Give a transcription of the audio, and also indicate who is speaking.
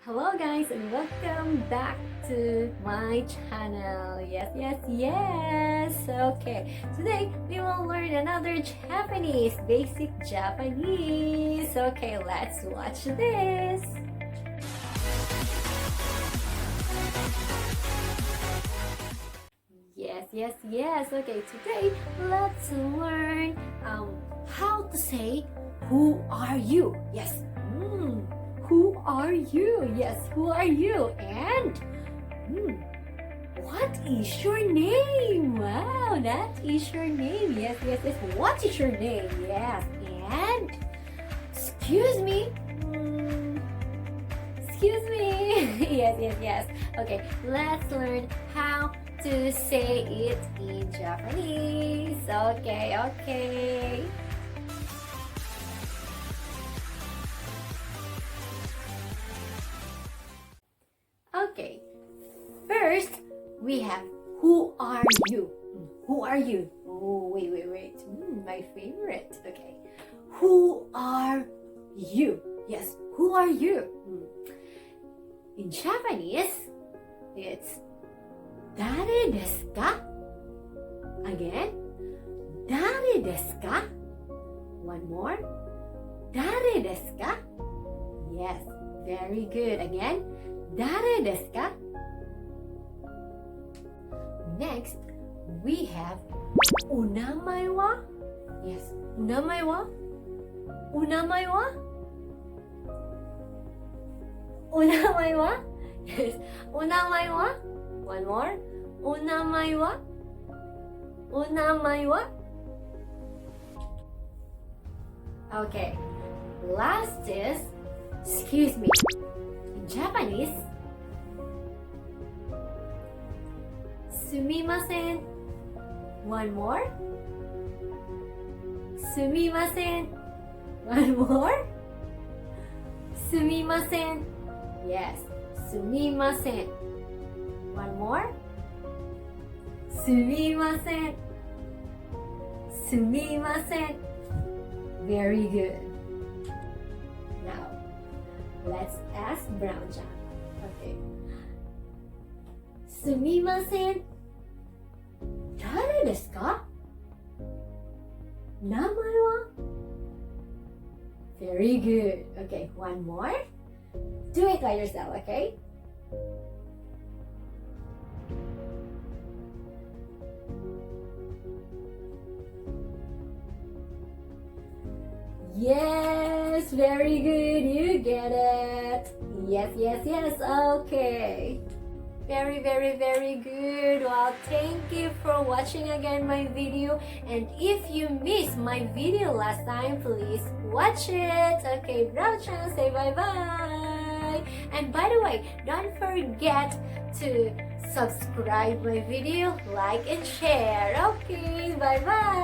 Speaker 1: Hello guys and welcome back to my channel. Yes. Okay, today we will learn another Japanese, basic Japanese. Okay, let's watch this. Yes. Okay, today let's learn how to say who are you? Yes. Who are you? Yes, who are you? And what is your name? Wow, that is your name. Yes. What is your name? Yes. And excuse me. Excuse me. Yes. Okay, let's learn how to say it in Japanese. Okay. Okay, first we have who are you? Who are you? Oh, wait. My favorite. Okay, who are you? Yes, who are you? In Japanese, it's dare desu ka? Again, dare desu ka? One more, dare desu ka? Yes, very good. Again, dare desu ka? Next, we have onamae wa? Yes, onamae wa? Onamae wa? Onamae wa? Yes, onamae wa? One more, onamae wa? Onamae wa? Okay, last is excuse me. In Japanese, sumimasen. One more. Sumimasen. One more. Sumimasen. Yes, sumimasen. One more. Sumimasen. Sumimasen. Very good. Now, let's ask Brown-chan. Okay. Sumimasen. Dare desu ka? Namae wa? Very good. Okay, one more. Do it by yourself, okay? Yes, very good. You get it. Yes. Okay. Very good. Well, thank you for watching again my video. And if you missed my video last time, please watch it. Okay, Brown-chan, say bye-bye. And by the way, don't forget to subscribe my video, like and share. Okay, bye-bye.